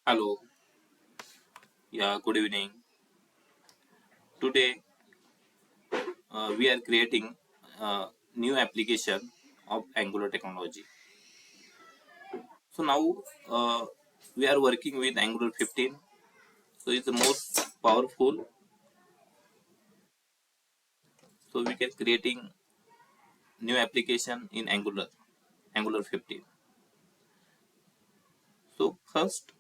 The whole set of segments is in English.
Hello, yeah, good evening. Today we are creating a new application of Angular technology. So now we are working with Angular 15. So it's the most powerful. So we can creating new application in Angular 15. So first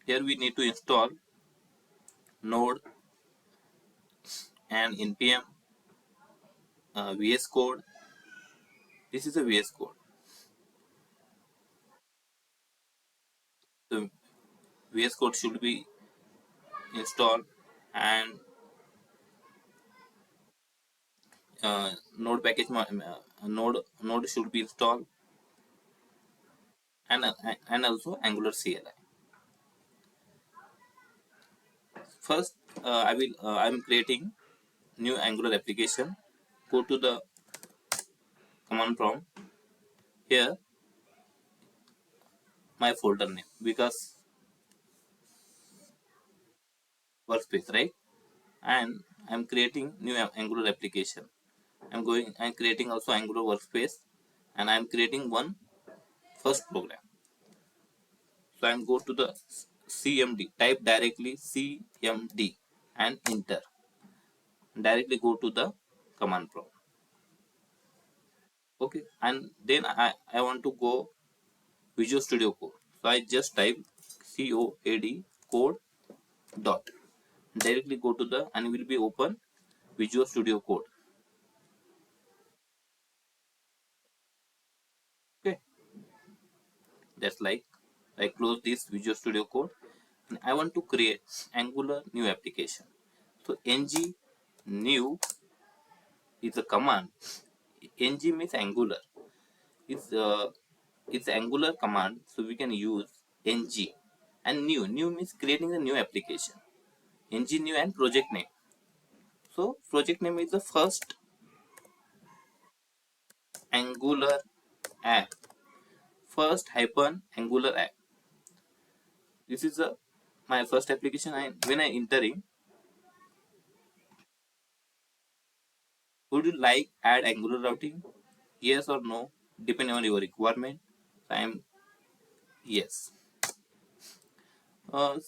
here we need to install Node and npm VS Code. This is a VS Code. The VS Code should be installed and node package node should be installed and also Angular CLI. First, I'm creating new Angular application. Go to the command prompt. Here, my folder name because workspace, right? And I'm creating new Angular application. I'm creating also Angular workspace, and I'm creating one first program. So I'm go to the CMD. Type directly CMD and enter. Directly go to the command prompt. Okay, and then I want to go Visual Studio Code. So I just type COAD code dot. Directly go to the and will be open Visual Studio Code. Okay, that's like I close this Visual Studio Code and I want to create Angular new application. So ng new is a command. Ng means Angular. It's it's Angular command, so we can use ng and new means creating a new application. Ng new and project name. So project name is the first Angular app. First hyphen Angular app. This is my first application. And when I entering, would you like add Angular routing? Yes or no, depending on your requirement. I am yes.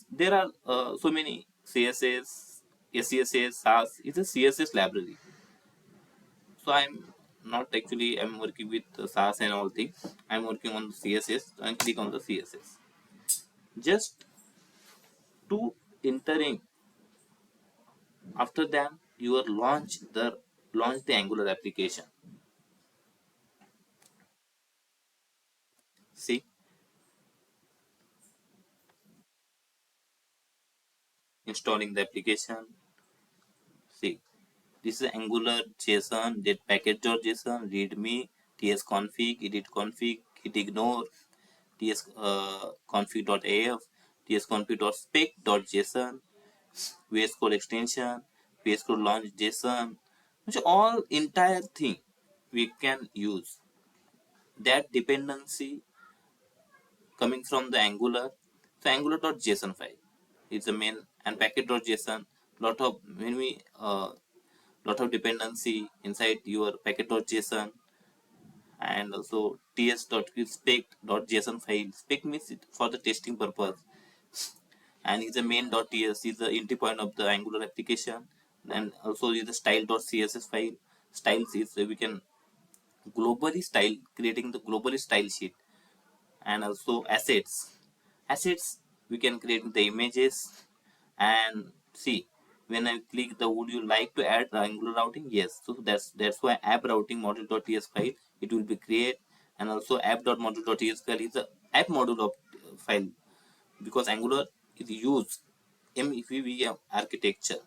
There are so many CSS, SCSS, SAS. It's a CSS library. So I'm not actually. I'm working with SAS and all things. I'm working on the CSS. And click on the CSS. Just to entering. After that, you are launch the Angular application. See, installing the application. See, this is Angular JSON, date package.json, readme, tsconfig, edit config, git ignore, ts config.af, tsconfig.spec.json, VS Code extension, VS Code launch JSON, which all entire thing we can use. That dependency coming from the Angular. So Angular.json file is the main and package.json. Lot of when we lot of dependency inside your packet.json and also ts.spec.json file. Spec means it for the testing purpose and is the main.ts is the entry point of the Angular application and also is the style.css file. Styles is we can globally style creating the globally style sheet and also assets we can create the images and see when I click the would you like to add the Angular routing, yes, so that's why app routing module.ts file it will be create and also app.module.ts file is the app module of file because Angular is used MVVM architecture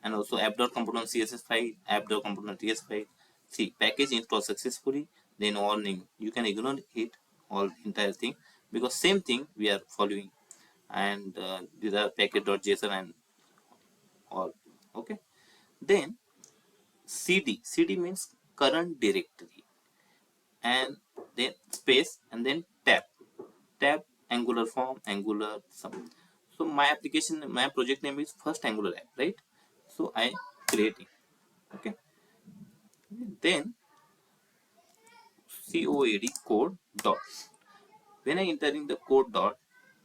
and also app.component.css file, app.component.ts file. See, package installed successfully, then warning. You can ignore it, all entire thing, because same thing we are following. And these are package.json and all. Okay. Then CD means current directory. And then space and then tab. Tab Angular perform Angular some. So my application, my project name is first Angular app, right? So I creating. Okay. Then code dot. When I entering the code dot,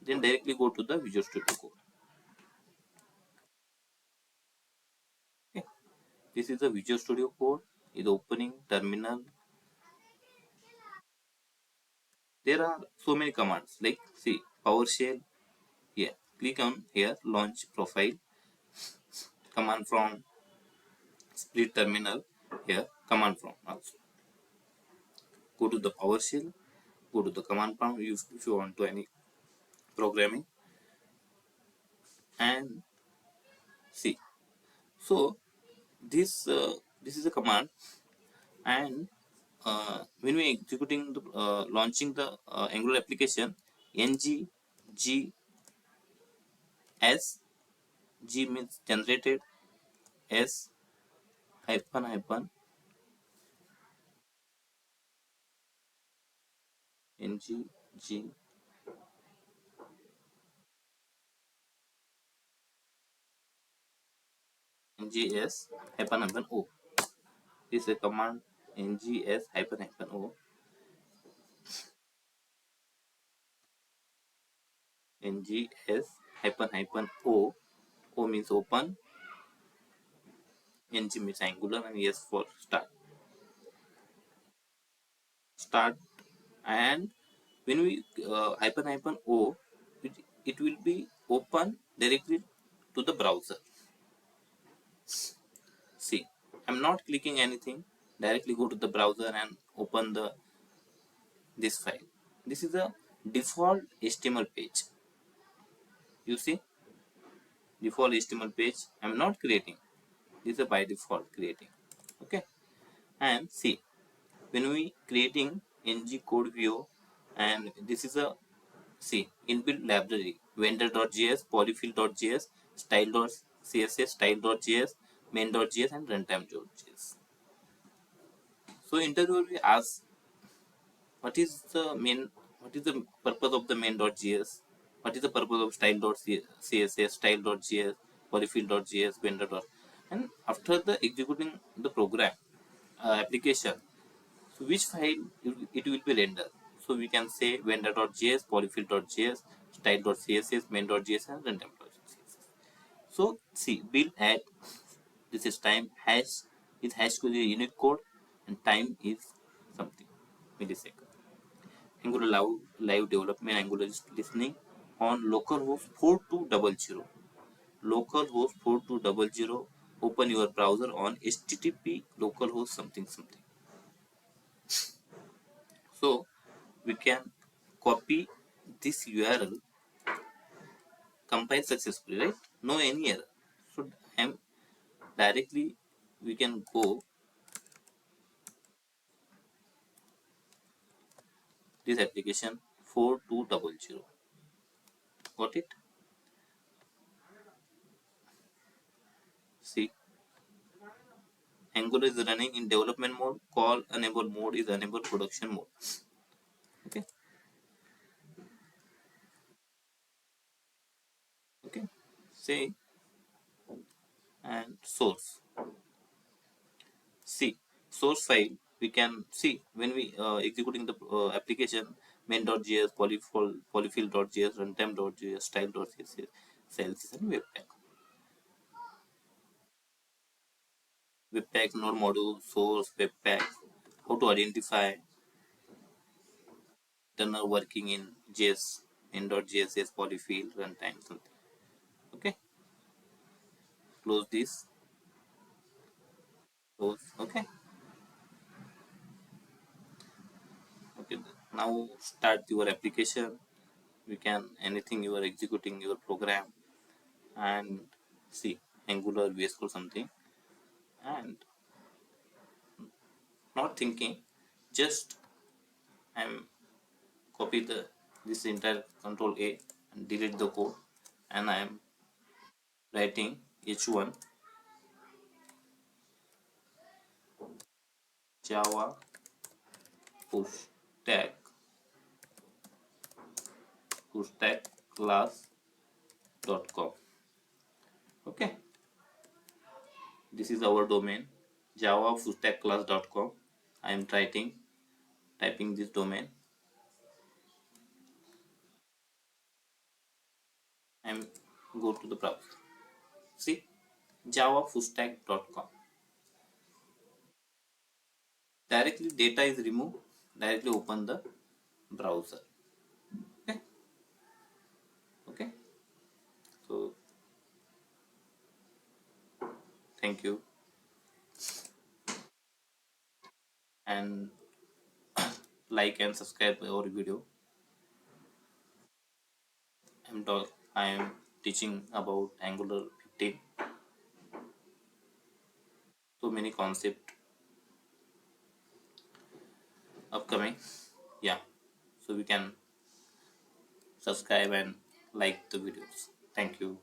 then directly go to the Visual Studio Code. Okay. This is the Visual Studio Code. Is opening terminal. There are so many commands like see PowerShell. Here, click on here launch profile. Command from split terminal. Here command from also. Go to the PowerShell. Go to the command prompt if you want to any programming and see. So this is a command and when we executing the launching the Angular application, ng g s g means generated, s hyphen hyphen ng g ngs hyphen hyphen o. This is a command ngs hyphen hyphen o. ngs hyphen hyphen o means open, ng means Angular, and s for start. And when we hyphen hyphen o, it will be open directly to the browser. See, I'm not clicking anything, directly go to the browser and open the this file. This is a default HTML page. You see, default HTML page. I'm not creating, this is a by default creating. Okay. And see, when we creating ng code view, and this is a see inbuilt library vendor.js, polyfill.js, style.css, style.js, main.js, and runtime.js. So interviewer will ask what is the main, what is the purpose of the main.js, what is the purpose of style.css, style.js, polyfill.js, vendor. And after the executing the program application, so which file it will be rendered. So we can say vendor.js, polyfill.js, style.css, main.js, and runtime.css. So see, build at this is time hash is hash to the unit code, and time is something millisecond. Angular live development. Angular is listening on localhost 4200. Localhost 4200. Open your browser on HTTP localhost something something. So we can copy this URL, compile successfully, right? No any error. So I'm directly we can go this application 4200. Got it? See, Angular is running in development mode. Call enable mode is enable production mode. Okay. Okay. Say and source. See, source file we can see when we executing the application main.js, polyfill.js, runtime.js, style.css, cells, and webpack, node module, source, webpack. How to identify internal working in JS, main.js, polyfill, runtime, something. Okay, close this. Close. Okay. Okay. Now start your application. We can anything you are executing your program and see Angular, VS Code, something, and not thinking, just I'm copy the this entire control A and delete the code, and I'm writing h1 Java push tag fullstackclass.com. Okay, this is our domain, java fullstackclass.com. I am typing this domain. I'm go to the browser. See, javafullstack.com. Directly data is removed. Directly open the browser. Okay. Okay. So thank you, and like and subscribe our video. I am teaching about Angular 15. So many concept upcoming. Yeah. So we can subscribe and like the videos. Thank you.